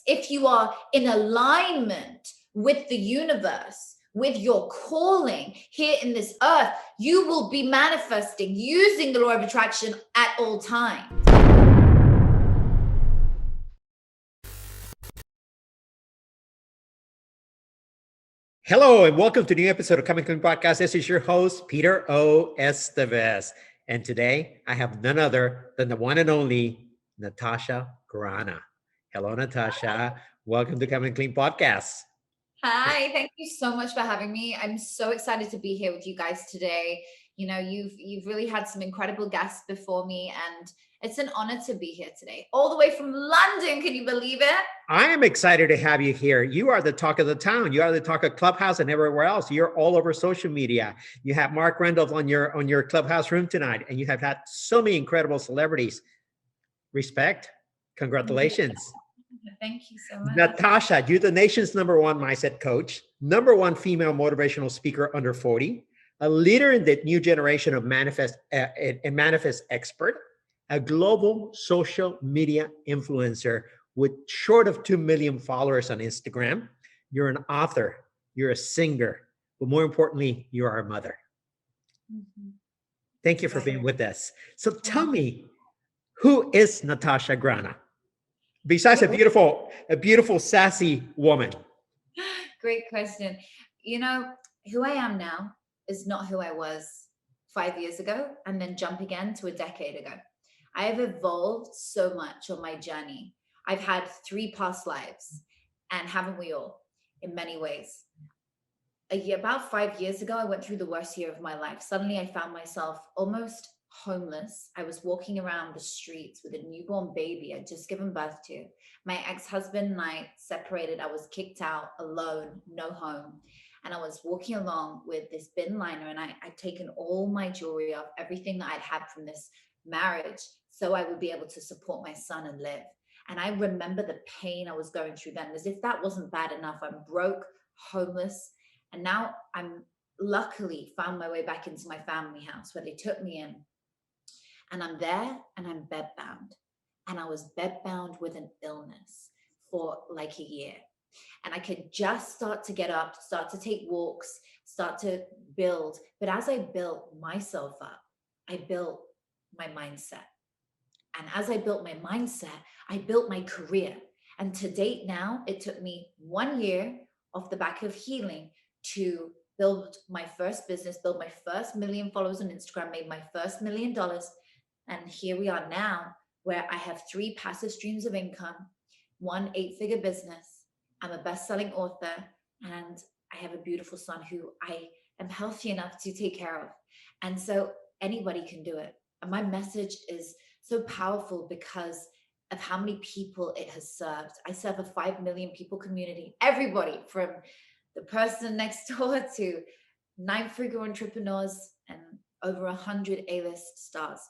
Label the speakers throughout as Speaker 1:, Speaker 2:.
Speaker 1: if you are in alignment with the universe, with your calling here in this earth, you will be manifesting using the law of attraction at all times.
Speaker 2: Hello and welcome to a new episode of Coming Clean Podcast. This is your host, Peter O. Estevez. And today I have none other than the one and only Natasha Grano. Hello, Natasha. Welcome to Coming Clean Podcast.
Speaker 1: Hi, thank you so much for having me. I'm so excited to be here with you guys today. You know, you've really had some incredible guests before me, and it's an honor to be here today, all the way from London. Can you believe it?
Speaker 2: I am excited to have you here. You are the talk of the town. You are the talk of Clubhouse and everywhere else. You're all over social media. You have Mark Randolph on your Clubhouse room tonight, and you have had so many incredible celebrities. Respect. Congratulations.
Speaker 1: Thank you so much.
Speaker 2: Natasha, you're the nation's #1 mindset coach, #1 female motivational speaker under 40, a leader in the new generation of manifest expert, a global social media influencer with short of 2 million followers on Instagram. You're an author, you're a singer, but more importantly, you are a mother. Mm-hmm. Thank you for being with us. So tell me, who is Natasha Grano? Besides a beautiful, sassy woman.
Speaker 1: Great question. You know, who I am now is not who I was 5 years ago, and then jump again to a decade ago. I have evolved so much on my journey. I've had 3 past lives, and haven't we all, in many ways. About 5 years ago, I went through the worst year of my life. Suddenly I found myself almost homeless. I was walking around the streets with a newborn baby I'd just given birth to. My ex-husband and I separated. I was kicked out, alone, no home. And I was walking along with this bin liner, and I'd taken all my jewelry off, everything that I'd had from this marriage, so I would be able to support my son and live. And I remember the pain I was going through then. As if that wasn't bad enough, I'm broke, homeless, and now I'm luckily found my way back into my family house, where they took me in. And I'm there and I'm bedbound. And I was bedbound with an illness for like a year. And I could just start to get up, start to take walks, start to build. But as I built myself up, I built my mindset. And as I built my mindset, I built my career. And to date now, it took me 1 year off the back of healing to build my first business, build my first 1 million followers on Instagram, made my first $1 million. And here we are now, where I have 3 passive streams of income, 1 8-figure business. I'm a best-selling author, and I have a beautiful son who I am healthy enough to take care of. And so anybody can do it. And my message is so powerful because of how many people it has served. I serve a 5 million people community, everybody from the person next door to 9-figure entrepreneurs and over 100 A-list stars.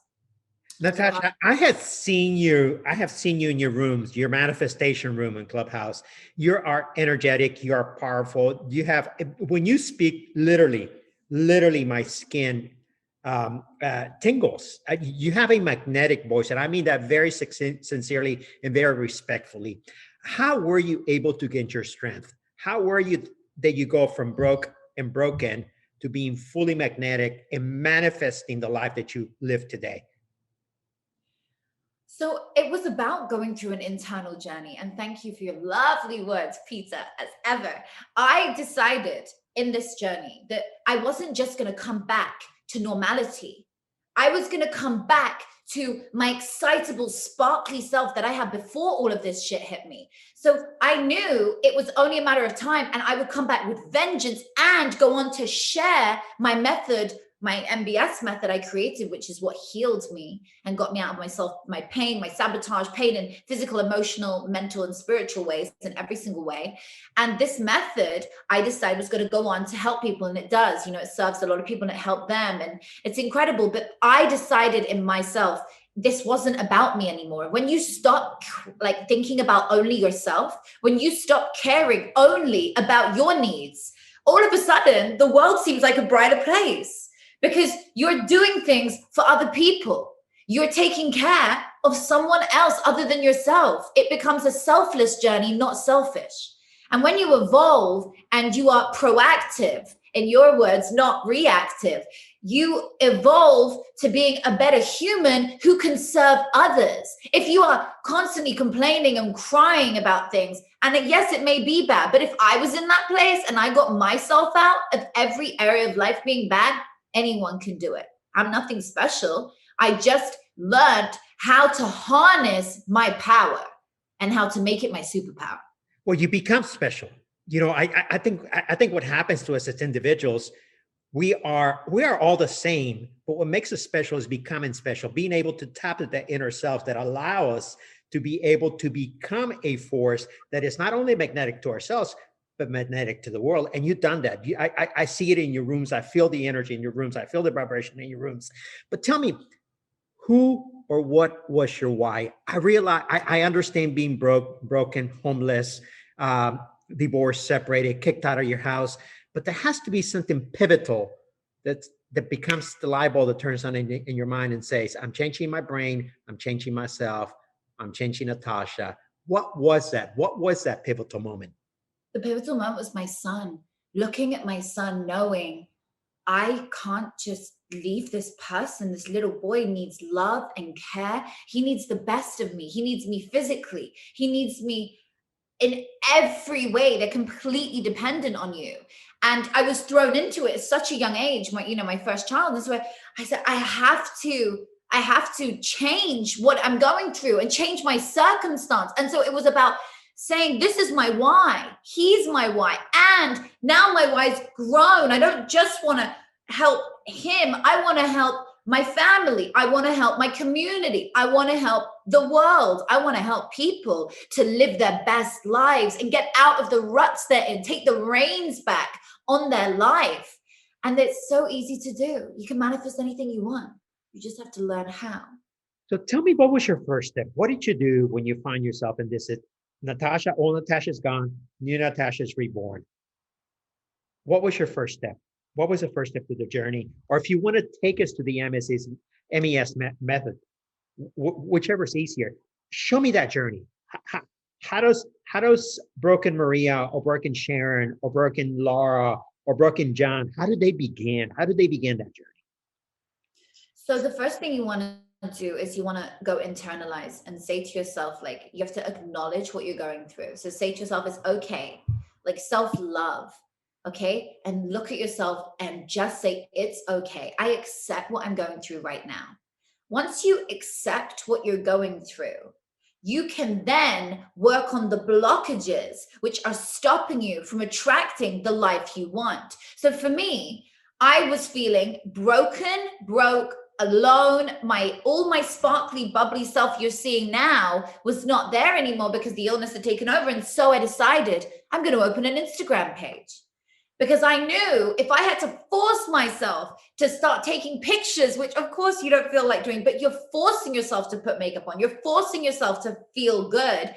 Speaker 2: Natasha, I have seen you in your rooms, your manifestation room in Clubhouse. You are energetic, you are powerful. You have, when you speak, literally my skin tingles. You have a magnetic voice, and I mean that very sincerely and very respectfully. How were you able to get your strength? How were you that you go from broke and broken to being fully magnetic and manifesting the life that you live today?
Speaker 1: So it was about going through an internal journey. And thank you for your lovely words, Peter, as ever. I decided in this journey that I wasn't just going to come back to normality. I was going to come back to my excitable, sparkly self that I had before all of this shit hit me. So I knew it was only a matter of time, and I would come back with vengeance and go on to share my method, my MBS method I created, which is what healed me and got me out of myself, my pain, my sabotage, pain in physical, emotional, mental, and spiritual ways, in every single way. And this method I decided was going to go on to help people. And it does, it serves a lot of people and it helped them. And it's incredible. But I decided in myself, this wasn't about me anymore. When you stop thinking about only yourself, when you stop caring only about your needs, all of a sudden the world seems like a brighter place. Because you're doing things for other people. You're taking care of someone else other than yourself. It becomes a selfless journey, not selfish. And when you evolve and you are proactive, in your words, not reactive, you evolve to being a better human who can serve others. If you are constantly complaining and crying about things, and yes, it may be bad, but if I was in that place and I got myself out of every area of life being bad, anyone can do it. I'm nothing special. I just learned how to harness my power and how to make it my superpower.
Speaker 2: Well, you become special. I think what happens to us as individuals, we are all the same, but what makes us special is becoming special, being able to tap into that inner self that allow us to be able to become a force that is not only magnetic to ourselves, but magnetic to the world. And you've done that. I see it in your rooms. I feel the energy in your rooms. I feel the vibration in your rooms. But tell me, who or what was your why? I realize I understand being broken, homeless, divorced, separated, kicked out of your house, but there has to be something pivotal that becomes the light bulb that turns on in your mind and says, I'm changing my brain, I'm changing myself, I'm changing Natasha. What was that? What was that pivotal moment?
Speaker 1: The pivotal moment was my son, looking at my son, knowing I can't just leave this person. This little boy needs love and care. He needs the best of me. He needs me physically. He needs me in every way. They're completely dependent on you. And I was thrown into it at such a young age, my first child. That's why I said, I have to change what I'm going through and change my circumstance. And so it was about saying, this is my why. He's my why. And now my why's grown. I don't just want to help him. I want to help my family. I want to help my community. I want to help the world. I want to help people to live their best lives and get out of the ruts they're in, take the reins back on their life. And it's so easy to do. You can manifest anything you want. You just have to learn how.
Speaker 2: So tell me, what was your first step? What did you do when you find yourself in this? Natasha, old Natasha's gone, new Natasha's reborn. What was your first step? What was the first step to the journey? Or if you want to take us to the MES method, whichever's easier, show me that journey. How does broken Maria or broken Sharon or broken Laura or broken John, how did they begin? How did they begin that journey?
Speaker 1: So the first thing you want to do is you want to go internalize and say to yourself, like, you have to acknowledge what you're going through. So say to yourself, it's okay, like self-love. Okay. And look at yourself and just say, it's okay. I accept what I'm going through right now. Once you accept what you're going through, you can then work on the blockages which are stopping you from attracting the life you want. So for me, I was feeling broken, broke, alone. All my sparkly, bubbly self you're seeing now was not there anymore because the illness had taken over. And so I decided I'm going to open an Instagram page. Because I knew if I had to force myself to start taking pictures, which of course you don't feel like doing, but you're forcing yourself to put makeup on, you're forcing yourself to feel good.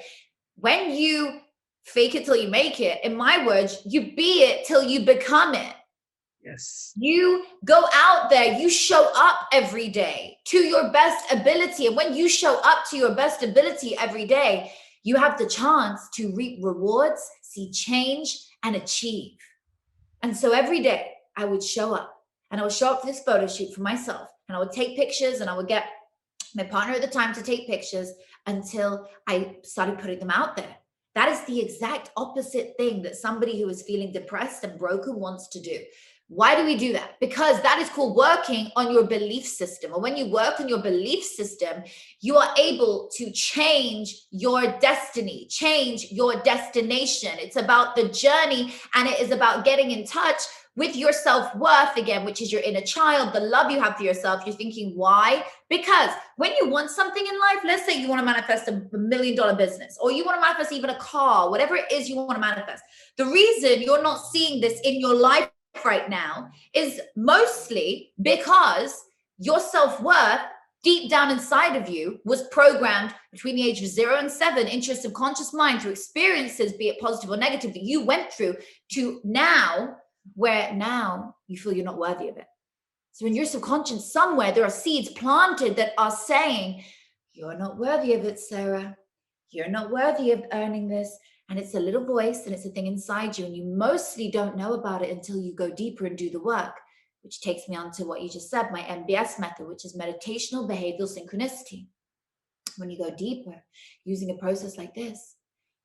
Speaker 1: When you fake it till you make it, in my words, you be it till you become it.
Speaker 2: Yes.
Speaker 1: You go out there, you show up every day to your best ability. And when you show up to your best ability every day, you have the chance to reap rewards, see change, and achieve. And so every day I would show up and I would show up for this photo shoot for myself and I would take pictures and I would get my partner at the time to take pictures until I started putting them out there. That is the exact opposite thing that somebody who is feeling depressed and broken wants to do. Why do we do that? Because that is called working on your belief system. And when you work on your belief system, you are able to change your destiny, change your destination. It's about the journey and it is about getting in touch with your self-worth again, which is your inner child, the love you have for yourself. You're thinking, why? Because when you want something in life, let's say you want to manifest $1 million business, or you want to manifest even a car, whatever it is you want to manifest. The reason you're not seeing this in your life right now is mostly because your self-worth deep down inside of you was programmed between the age of 0 and 7 into your subconscious mind through experiences, be it positive or negative, that you went through to now, where now you feel you're not worthy of it. So in your subconscious somewhere, there are seeds planted that are saying, You're not worthy of it, Sarah. You're not worthy of earning this. And it's a little voice and it's a thing inside you. And you mostly don't know about it until you go deeper and do the work, which takes me on to what you just said, my MBS method, which is meditational behavioral synchronicity. When you go deeper using a process like this,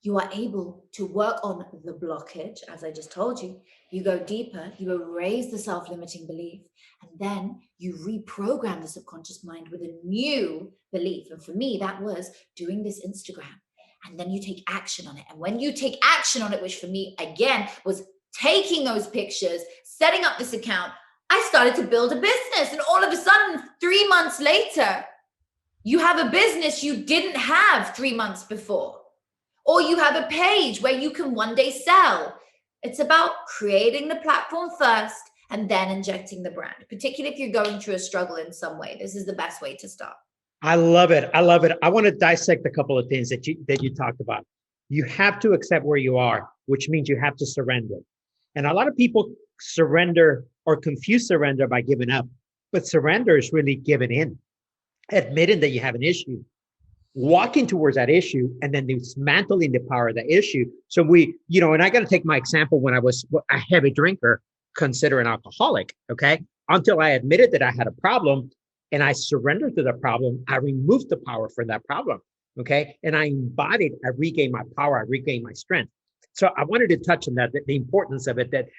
Speaker 1: you are able to work on the blockage, as I just told you. You go deeper, you erase the self-limiting belief, and then you reprogram the subconscious mind with a new belief. And for me, that was doing this Instagram. And then you take action on it. And when you take action on it, which for me, again, was taking those pictures, setting up this account, I started to build a business. And all of a sudden, 3 months later, you have a business you didn't have 3 months before. Or you have a page where you can one day sell. It's about creating the platform first and then injecting the brand, particularly if you're going through a struggle in some way. This is the best way to start.
Speaker 2: I love it. I love it. I want to dissect a couple of things that you talked about. You have to accept where you are, which means you have to surrender. And a lot of people surrender or confuse surrender by giving up, but surrender is really giving in, admitting that you have an issue, walking towards that issue, and then dismantling the power of the issue. So and I got to take my example when I was a heavy drinker, consider an alcoholic, okay? Until I admitted that I had a problem and I surrendered to the problem, I removed the power for that problem, okay? And I embodied, I regained my power, I regained my strength. So I wanted to touch on that, the importance of it, that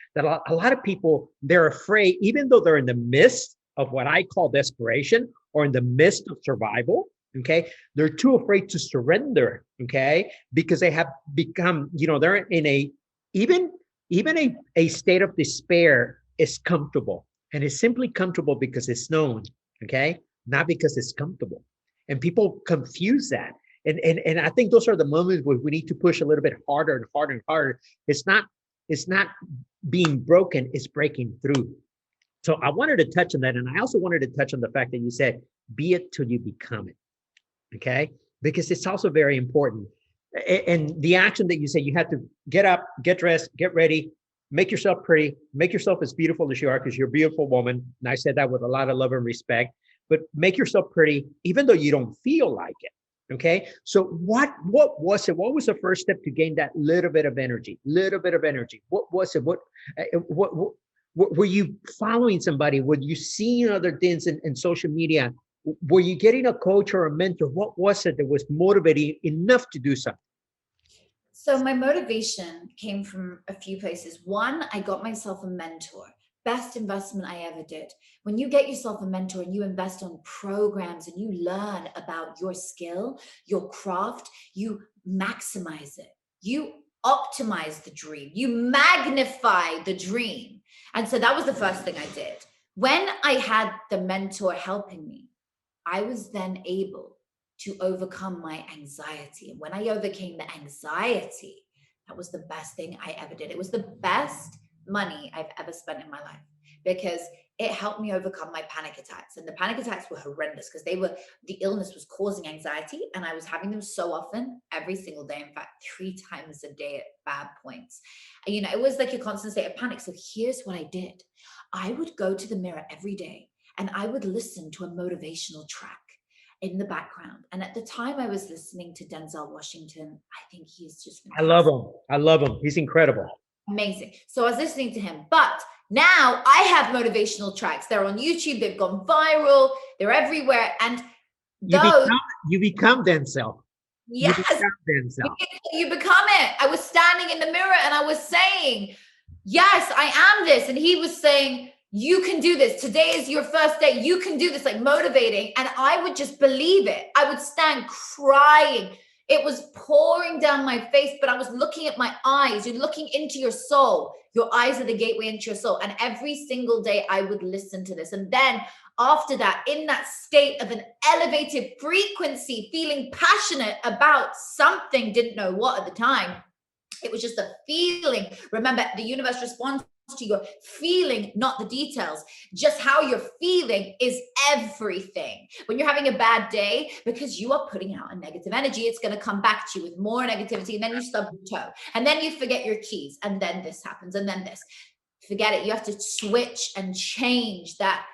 Speaker 2: a lot of people, they're afraid, even though they're in the midst of what I call desperation or in the midst of survival, okay, they're too afraid to surrender, okay, because they have become, they're in even a state of despair is comfortable, and it's simply comfortable because it's known, okay, not because it's comfortable. And people confuse that. And I think those are the moments where we need to push a little bit harder and harder and harder. It's not being broken, it's breaking through. So I wanted to touch on that. And I also wanted to touch on the fact that you said, be it till you become it. Okay, because it's also very important. And the action that you say, you have to get up, get dressed, get ready, make yourself pretty, make yourself as beautiful as you are, because you're a beautiful woman. And I said that with a lot of love and respect, but make yourself pretty, even though you don't feel like it. Okay, so what was it? What was the first step to gain that little bit of energy? What was it? What were you following somebody? Were you seeing other things in social media? Were you getting a coach or a mentor? What was it that was motivating enough to do something?
Speaker 1: So my motivation came from a few places. One, I got myself a mentor. Best investment I ever did. When you get yourself a mentor and you invest on programs and you learn about your skill, your craft, you maximize it. You optimize the dream. You magnify the dream. And so that was the first thing I did. When I had the mentor helping me, I was then able to overcome my anxiety. And when I overcame the anxiety, that was the best thing I ever did. It was the best money I've ever spent in my life, because it helped me overcome my panic attacks. And the panic attacks were horrendous because the illness was causing anxiety, and I was having them so often, every single day, in fact, 3 times a day at bad points. It was like a constant state of panic. So here's what I did. I would go to the mirror every day and I would listen to a motivational track in the background. And at the time I was listening to Denzel Washington. I think he's just fantastic.
Speaker 2: I love him. He's incredible.
Speaker 1: Amazing. So I was listening to him, but now I have motivational tracks. They're on YouTube. They've gone viral. They're everywhere. And
Speaker 2: you become Denzel.
Speaker 1: Yes. You become it. I was standing in the mirror and I was saying, yes, I am this. And he was saying, you can do this. Today is your first day. You can do this, like motivating. And I would just believe it. I would stand crying. It was pouring down my face, but I was looking at my eyes. You're looking into your soul. Your eyes are the gateway into your soul. And every single day I would listen to this. And then after that, in that state of an elevated frequency, feeling passionate about something, didn't know what at the time. It was just a feeling. Remember, the universe responds to your feeling, not the details. Just how you're feeling is everything. When you're having a bad day, because you are putting out a negative energy, it's going to come back to you with more negativity, and then you stub your toe, and then you forget your keys, and then this happens, and then this. Forget it. You have to switch and change that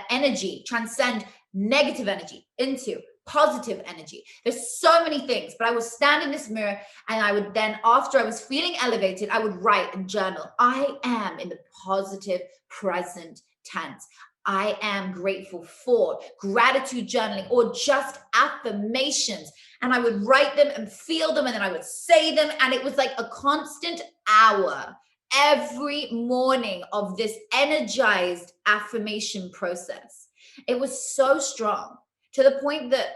Speaker 1: energy, transcend negative energy into positive energy. There's so many things, but I would stand in this mirror and I would then, after I was feeling elevated, I would write and journal. I am in the positive present tense. I am grateful for, gratitude journaling, or just affirmations. And I would write them and feel them, and then I would say them. And it was like a constant hour every morning of this energized affirmation process. It was so strong, to the point that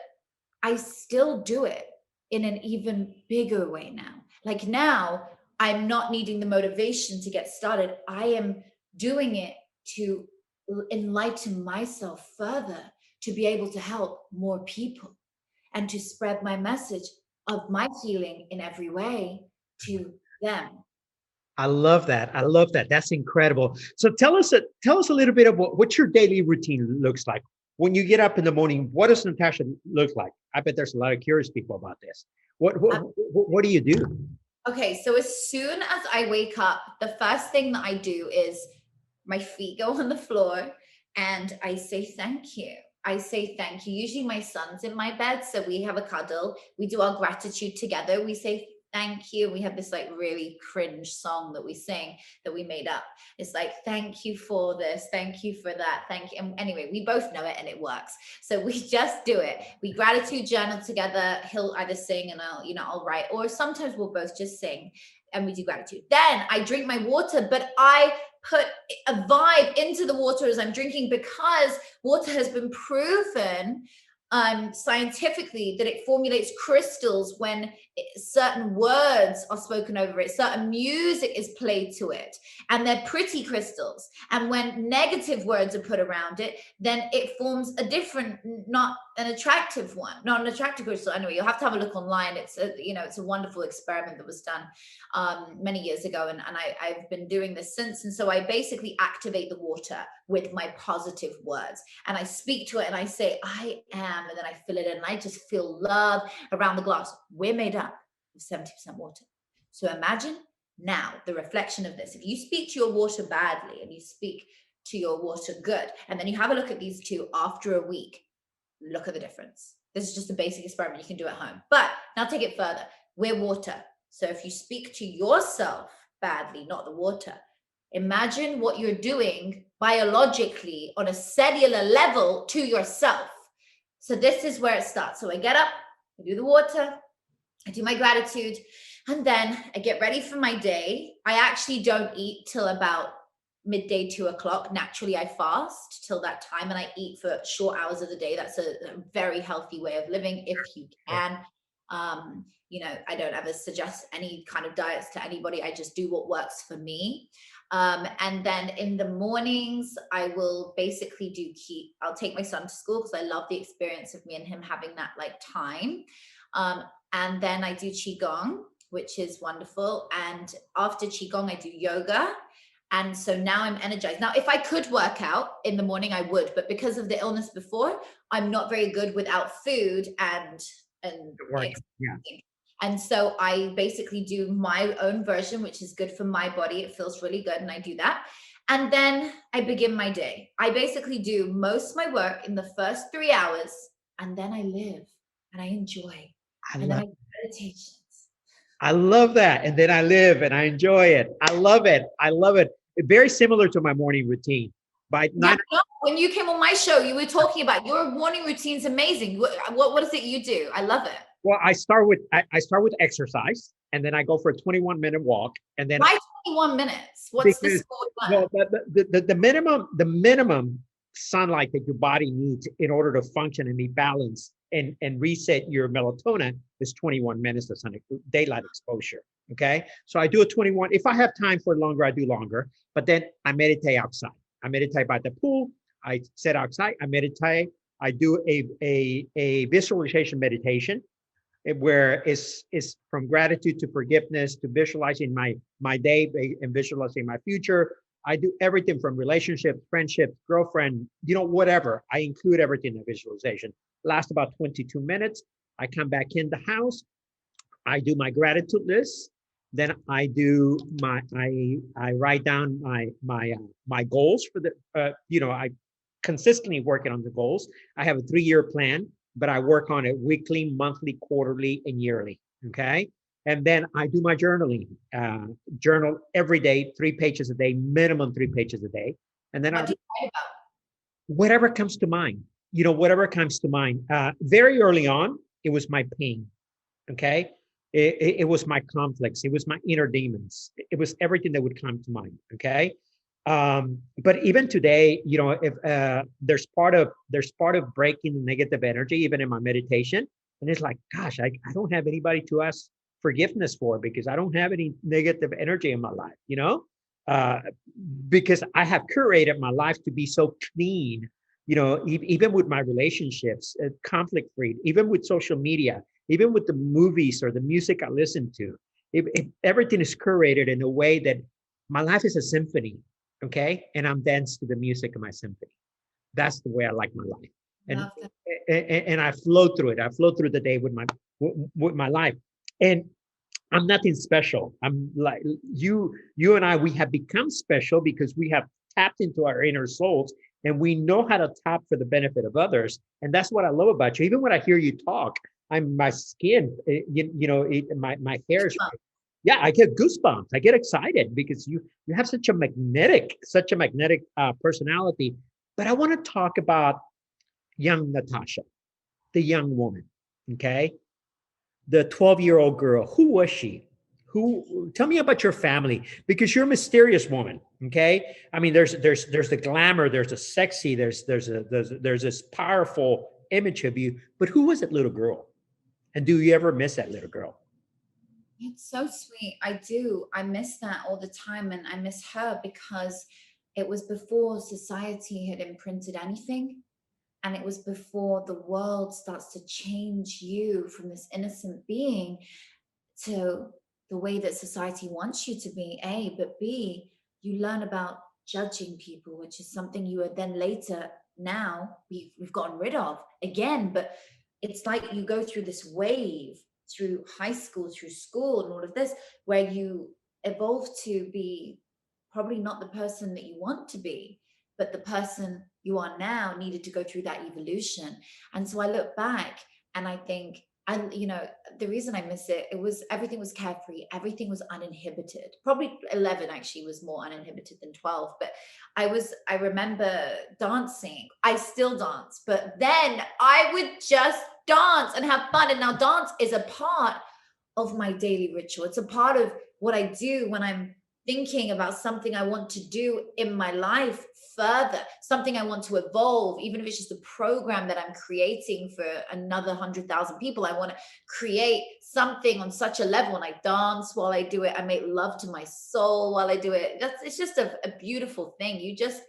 Speaker 1: I still do it in an even bigger way now. Like now, I'm not needing the motivation to get started. I am doing it to enlighten myself further, to be able to help more people and to spread my message of my healing in every way to them.
Speaker 2: I love that. I love that. That's incredible. So tell us a little bit of what your daily routine looks like. When you get up in the morning, what does Natasha look like? I bet there's a lot of curious people about this. What do you do?
Speaker 1: Okay, so as soon as I wake up, the first thing that I do is my feet go on the floor and I say thank you. I say thank you. Usually my son's in my bed, so we have a cuddle. We do our gratitude together. We say thank you. We have this like really cringe song that we sing that we made up. It's like, thank you for this, thank you for that, thank you. And anyway, we both know it and it works. So we just do it. We gratitude journal together. He'll either sing and I'll write, or sometimes we'll both just sing and we do gratitude. Then I drink my water, but I put a vibe into the water as I'm drinking, because water has been proven scientifically that it formulates crystals when certain words are spoken over it, certain music is played to it, and they're pretty crystals. And when negative words are put around it, then it forms a different, not an attractive one, not an attractive crystal. Anyway, you'll have to have a look online. It's a wonderful experiment that was done many years ago, and I've been doing this since. And so I basically activate the water with my positive words, and I speak to it and I say I am, and then I fill it in and I just feel love around the glass. We're made up of 70% water. So imagine now the reflection of this. If you speak to your water badly and you speak to your water good, and then you have a look at these two after a week, look at the difference. This is just a basic experiment you can do at home. But now take it further. We're water. So if you speak to yourself badly, not the water, imagine what you're doing biologically on a cellular level to yourself. So this is where it starts. So I get up, I do the water, I do my gratitude, and then I get ready for my day. I actually don't eat till about midday, 2 o'clock. Naturally, I fast till that time, and I eat for short hours of the day. That's a very healthy way of living if you can. I don't ever suggest any kind of diets to anybody. I just do what works for me. And then in the mornings, I will basically I'll take my son to school because I love the experience of me and him having that like time. And then I do Qigong, which is wonderful. And after Qigong, I do yoga. And so now I'm energized. Now, if I could work out in the morning, I would, but because of the illness before, I'm not very good without food and
Speaker 2: Yeah.
Speaker 1: and so I basically do my own version, which is good for my body. It feels really good, and I do that. And then I begin my day. I basically do most of my work in the first 3 hours, and then I live and I enjoy. And then I do meditations.
Speaker 2: I love that. And then I live and I enjoy it. I love it. I love it. Very similar to my morning routine. By nine,
Speaker 1: When you came on my show, you were talking about your morning routine's amazing. What is it you do? I love it.
Speaker 2: well, I start with exercise, and then I go for a 21-minute walk, and then
Speaker 1: Why 21 minutes? What's the score?
Speaker 2: well, the minimum sunlight that your body needs in order to function and be balanced and reset your melatonin is 21 minutes of daylight exposure. Okay. So I do a 21. If I have time for longer, I do longer, but then I meditate outside. I meditate by the pool. I sit outside. I meditate. I do a visualization meditation where it's from gratitude to forgiveness to visualizing my day and visualizing my future. I do everything from relationships, friendships, girlfriend, whatever. I include everything in the visualization. Lasts about 22 minutes. I come back in the house. I do my gratitude list. Then I do I write down my goals for the I consistently working on the goals. I have a 3-year plan but I work on it weekly, monthly, quarterly, and yearly. Okay. And then I do my journaling, journal every day, 3 pages a day, minimum 3 pages a day. And then I
Speaker 1: What do you write about?
Speaker 2: whatever comes to mind, whatever comes to mind. Very early on, it was my pain. Okay. It was my conflicts. It was my inner demons. It was everything that would come to mind. Okay. But even today, if there's part of breaking the negative energy, even in my meditation, and it's like, gosh, I don't have anybody to ask forgiveness for because I don't have any negative energy in my life, uh, because I have curated my life to be so clean, even with my relationships, conflict free, even with social media, even with the movies or the music I listen to. If everything is curated in a way that my life is a symphony, okay, and I'm dance to the music of my symphony. That's the way I like my life, and
Speaker 1: Love that.
Speaker 2: and I flow through it. I flow through the day with my life, and I'm nothing special. I'm like you and I. We have become special because we have tapped into our inner souls, and we know how to tap for the benefit of others. And that's what I love about you. Even when I hear you talk, my skin, my hair is, yeah, I get goosebumps. I get excited because you have such a magnetic personality. But I want to talk about young Natasha, the young woman. Okay, the 12-year-old girl. Who was she? Who? Tell me about your family because you're a mysterious woman. Okay, I mean, there's the glamour, there's the sexy, there's this powerful image of you. But who was that little girl? And do you ever miss that little girl?
Speaker 1: It's so sweet. I do. I miss that all the time. And I miss her because it was before society had imprinted anything. And it was before the world starts to change you from this innocent being to the way that society wants you to be, A, but B, you learn about judging people, which is something you are then later now we've gotten rid of again. But it's like you go through this wave through high school, through school, and all of this, where you evolve to be probably not the person that you want to be, but the person you are now needed to go through that evolution. And so I look back and I think, and the reason I miss it, it was everything was carefree, everything was uninhibited. Probably 11 actually was more uninhibited than 12, but I remember dancing. I still dance, but then I would just dance and have fun. And now dance is a part of my daily ritual. It's a part of what I do when I'm thinking about something I want to do in my life further, something I want to evolve, even if it's just a program that I'm creating for another 100,000 people. I want to create something on such a level, and I dance while I do it. I make love to my soul while I do it. It's just a beautiful thing. You just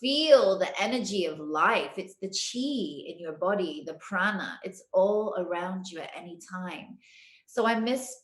Speaker 1: feel the energy of life. It's the chi in your body, the prana. It's all around you at any time. So I miss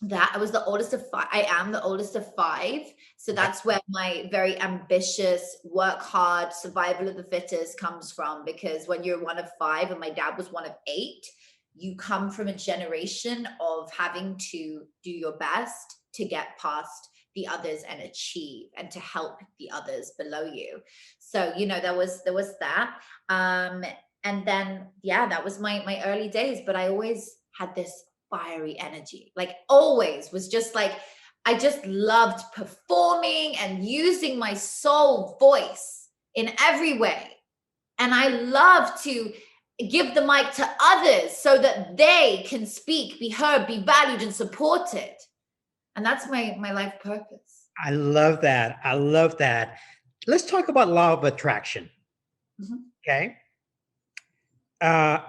Speaker 1: that. I was the oldest of five. I am the oldest of five. So
Speaker 2: Okay.
Speaker 1: that's where my very ambitious, work hard, survival of the fittest comes from. Because when you're one of five and my dad was one of eight, you come from a generation of having to do your best to get past the others and achieve and to help the others below you. So, there was that. Um, and then yeah, that was my early days. But I always had this fiery energy. Like always was just like I just loved performing and using my soul voice in every way. And I love to give the mic to others so that they can speak, be heard, be valued and supported. And that's my life purpose.
Speaker 2: I love that. I love that. Let's talk about law of attraction.
Speaker 1: Mhm.
Speaker 2: Okay.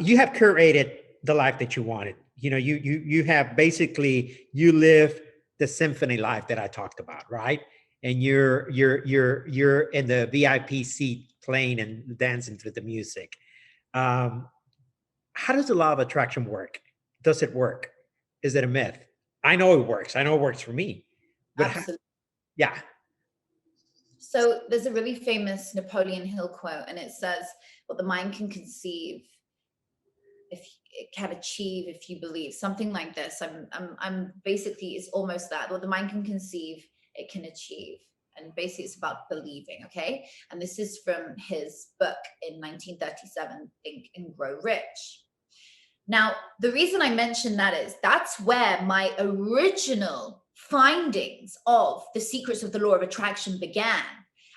Speaker 2: You have curated the life that you wanted. You have basically you live the symphony life that I talked about, right? And you're in the VIP seat playing and dancing to the music. Um, how does the law of attraction work? Does it work? Is it a myth? I know it works. I know it works for me. But
Speaker 1: Absolutely.
Speaker 2: yeah,
Speaker 1: So there's a really famous Napoleon Hill quote, and it says, "What the mind can conceive, if it can achieve, if you believe," something like this. I'm basically, it's almost that what the mind can conceive, it can achieve. And basically it's about believing. Okay, and this is from his book in 1937, Think and Grow Rich. Now, the reason I mention that is that's where my original findings of the secrets of the law of attraction began.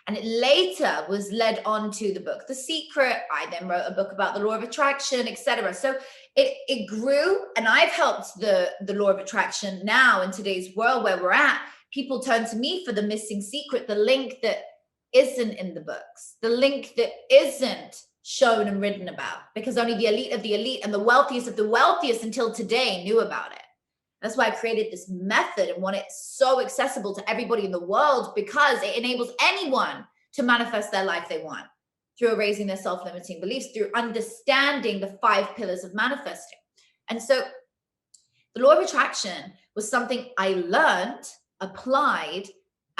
Speaker 1: And it later was led on to the book, The Secret. I then wrote a book about the law of attraction, etc. So it grew, and I've helped the law of attraction now in today's world where we're at. People turn to me for the missing secret, the link that isn't in the books, the link that isn't shown and written about, because only the elite of the elite and the wealthiest of the wealthiest until today knew about it. That's why I created this method and want it so accessible to everybody in the world, because it enables anyone to manifest their life they want through erasing their self-limiting beliefs, through understanding the 5 pillars of manifesting. And so the law of attraction was something I learned, applied,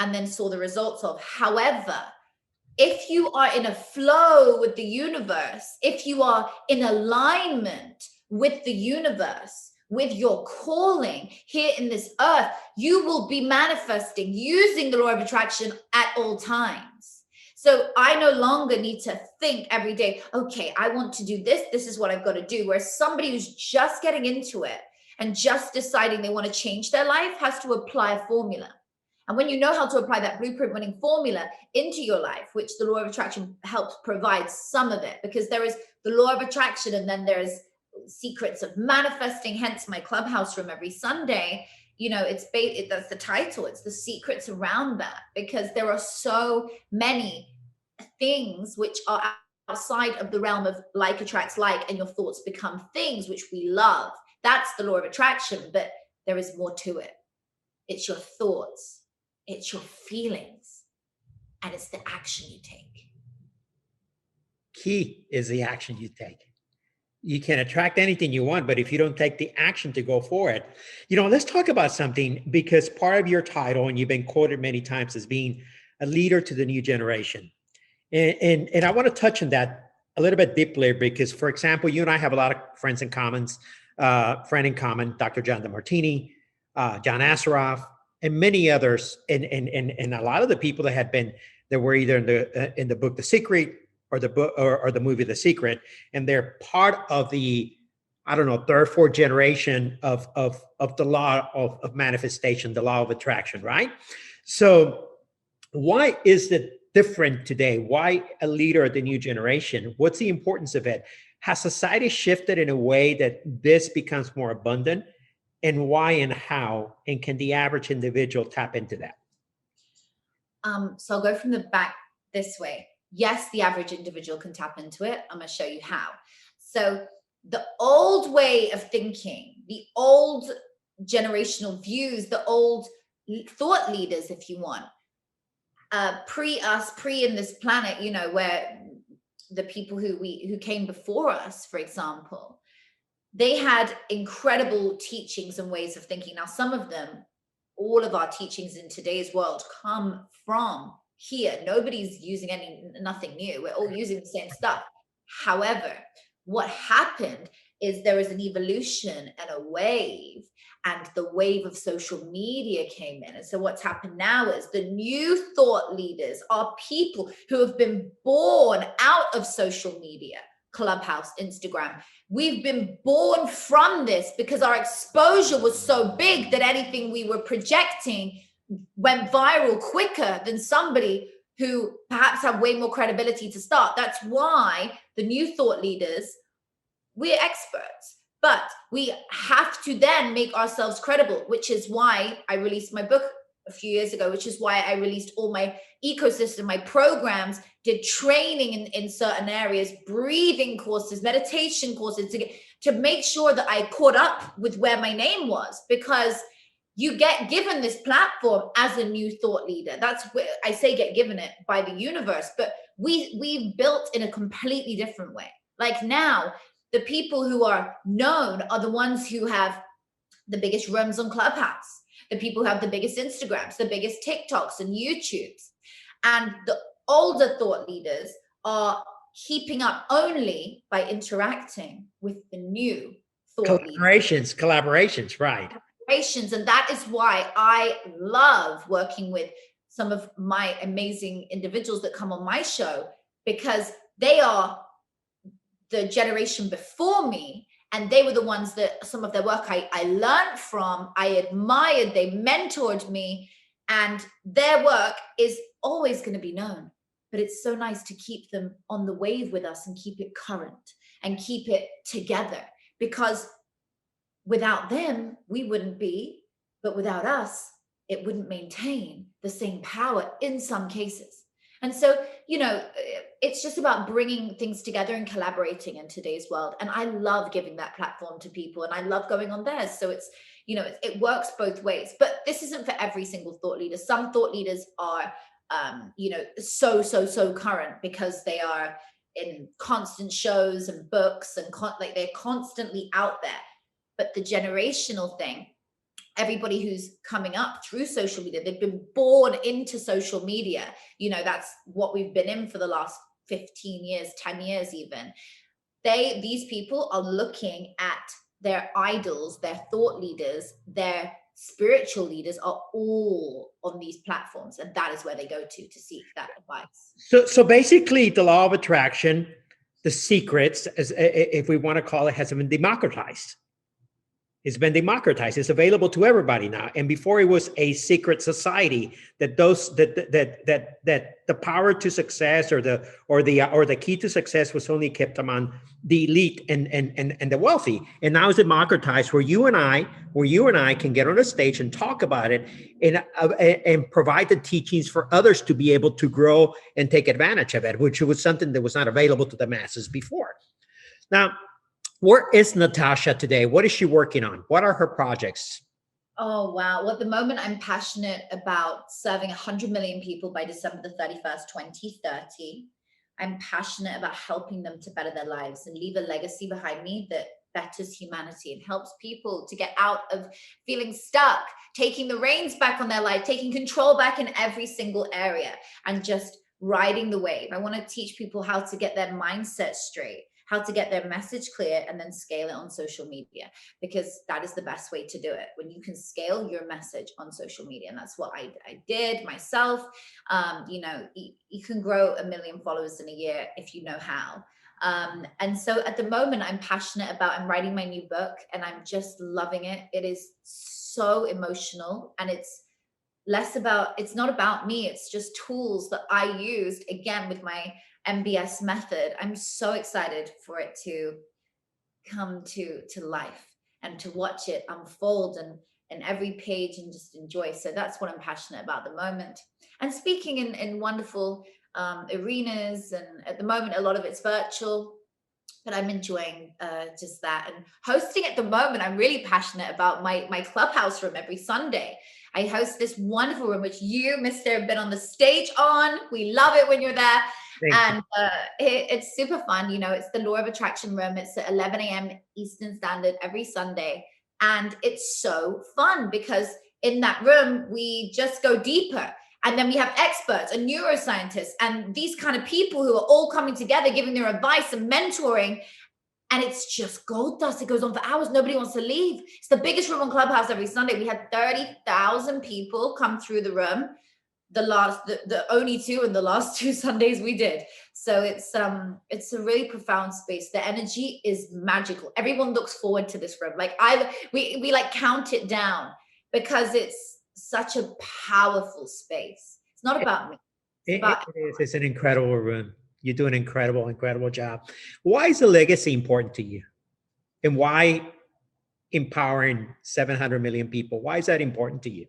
Speaker 1: and then saw the results of. However, if you are in a flow with the universe, if you are in alignment with the universe, with your calling here in this earth, you will be manifesting using the law of attraction at all times. So I no longer need to think every day, okay, I want to do this. This is what I've got to do. Whereas somebody who's just getting into it and just deciding they want to change their life has to apply a formula. And when you know how to apply that blueprint winning formula into your life, which the law of attraction helps provide some of it, because there is the law of attraction and then there's secrets of manifesting, hence my clubhouse room every Sunday. You know, that's the title. It's the secrets around that, because there are so many things which are outside of the realm of like attracts like, and your thoughts become things which we love. That's the law of attraction, but there is more to it. It's your thoughts, it's your feelings, and it's the action you take.
Speaker 2: Key is the action you take. You can attract anything you want, but if you don't take the action to go for it, let's talk about something, because part of your title, and you've been quoted many times as being a leader to the new generation. And I want to touch on that a little bit deeply, because, for example, you and I have a lot of friends in common, Dr. John DeMartini, John Assaraf, and many others, and a lot of the people that were either in the book The Secret or the book or the movie The Secret, and they're part of the, I don't know, third, fourth generation of the law of manifestation, the law of attraction, right? So why is it different today? Why a leader of the new generation? What's the importance of it? Has society shifted in a way that this becomes more abundant? And why and how? And can the average individual tap into that?
Speaker 1: So I'll go from the back this way. Yes, the average individual can tap into it. I'm going to show you how. So the old way of thinking, the old generational views, the old thought leaders, if you want, pre in this planet, where the people who came before us, for example, they had incredible teachings and ways of thinking. Now, some of them, all of our teachings in today's world come from here. Nobody's using nothing new. We're all using the same stuff. However, what happened is there was an evolution and a wave, and the wave of social media came in. And so what's happened now is the new thought leaders are people who have been born out of social media, Clubhouse, Instagram. We've been born from this because our exposure was so big that anything we were projecting went viral quicker than somebody who perhaps had way more credibility to start. That's why the new thought leaders, we're experts, but we have to then make ourselves credible, which is why I released my book a few years ago, which is why I released all my ecosystem, my programs, did training in certain areas, breathing courses, meditation courses, to make sure that I caught up with where my name was, because you get given this platform as a new thought leader. That's where I say get given it by the universe, but we've built in a completely different way. Like now, the people who are known are the ones who have the biggest rooms on Clubhouse, the people who have the biggest Instagrams, the biggest TikToks and YouTubes. And the older thought leaders are keeping up only by interacting with the new thought leaders.
Speaker 2: Collaborations, right.
Speaker 1: And that is why I love working with some of my amazing individuals that come on my show, because they are the generation before me, And they were the ones that some of their work I learned from, I admired, they mentored me, and their work is always going to be known. But it's so nice to keep them on the wave with us and keep it current and keep it together, because without them, we wouldn't be, but without us, it wouldn't maintain the same power in some cases. And so, it's just about bringing things together and collaborating in today's world. And I love giving that platform to people, and I love going on theirs. So it works both ways. But this isn't for every single thought leader. Some thought leaders are, so current because they are in constant shows and books and like they're constantly out there. But the generational thing, everybody who's coming up through social media, they've been born into social media. That's what we've been in for the last 15 years, 10 years even. These people are looking at their idols, their thought leaders, their spiritual leaders are all on these platforms. And that is where they go to seek that advice.
Speaker 2: So basically the law of attraction, the secrets, as if we want to call it, has been democratized. It's been democratized. It's available to everybody now. And before, it was a secret society that the power to success or the key to success was only kept among the elite and the wealthy. And now it's democratized, where you and I can get on a stage and talk about it and provide the teachings for others to be able to grow and take advantage of it, which was something that was not available to the masses before. Now, where is Natasha today? What is she working on? What are her projects?
Speaker 1: Oh, wow. Well, at the moment, I'm passionate about serving 100 million people by December the 31st, 2030. I'm passionate about helping them to better their lives and leave a legacy behind me that betters humanity and helps people to get out of feeling stuck, taking the reins back on their life, taking control back in every single area, and just riding the wave. I want to teach people how to get their mindset straight, how to get their message clear, and then scale it on social media, because that is the best way to do it. When you can scale your message on social media, and that's what I did myself. You can grow 1 million followers in a year if you know how. And so at the moment, I'm writing my new book, and I'm just loving it. It is so emotional, and it's not about me. It's just tools that I used, again, with my MBS method. I'm so excited for it to come to life and to watch it unfold and every page, and just enjoy. So that's what I'm passionate about at the moment. And speaking in wonderful arenas, and at the moment, a lot of it's virtual, but I'm enjoying just that. And hosting at the moment, I'm really passionate about my clubhouse room every Sunday. I host this wonderful room, which you, Mr., have been on the stage on. We love it when you're there. It's super fun. It's the Law of Attraction room. It's at 11 a.m. Eastern Standard every Sunday. And it's so fun because in that room, we just go deeper. And then we have experts and neuroscientists and these kind of people who are all coming together, giving their advice and mentoring. And it's just gold dust. It goes on for hours. Nobody wants to leave. It's the biggest room on Clubhouse every Sunday. We had 30,000 people come through the room. The only two in the last 2 Sundays we did. So it's a really profound space. The energy is magical. Everyone looks forward to this room. Like we like count it down because it's such a powerful space. It's not about me.
Speaker 2: It's an incredible room. You do an incredible job. Why is the legacy important to you? And why empowering 700 million people? Why is that important to you?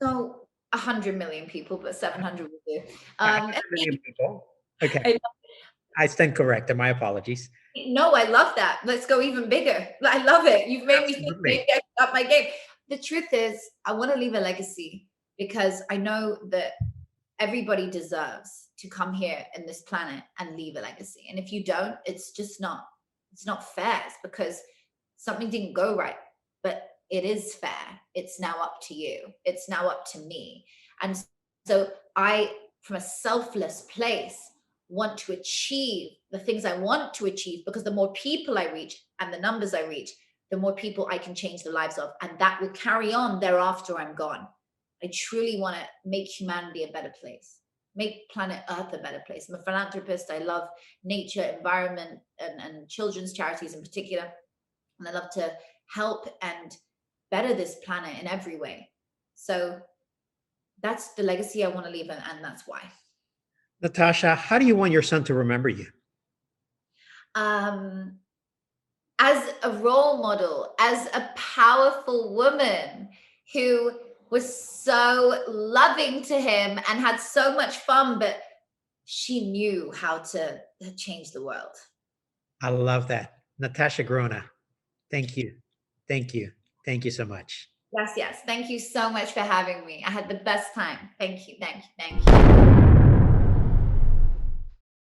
Speaker 1: So 100 million people, but 700 will do.
Speaker 2: 100 million people. Okay. I stand corrected. My apologies.
Speaker 1: No, I love that. Let's go even bigger. I love it. You've made me think maybe I can up my game. The truth is, I want to leave a legacy because I know that everybody deserves to come here in this planet and leave a legacy. And if you don't, it's not fair. It's because something didn't go right, but it is fair. It's now up to you. It's now up to me. And so I, from a selfless place, want to achieve the things I want to achieve, because the more people I reach and the numbers I reach, the more people I can change the lives of. And that will carry on thereafter I'm gone. I truly want to make humanity a better place. make planet Earth a better place. I'm a philanthropist. I love nature, environment, and children's charities in particular. And I love to help and better this planet in every way. So that's the legacy I want to leave, and that's why.
Speaker 2: Natasha, how do you want your son to remember you?
Speaker 1: As a role model, as a powerful woman who was so loving to him and had so much fun, but she knew how to change the world.
Speaker 2: I love that. Natasha Grano, thank you. Thank you. Thank you so much.
Speaker 1: Yes, yes. Thank you so much for having me. I had the best time. Thank you. Thank you. Thank you.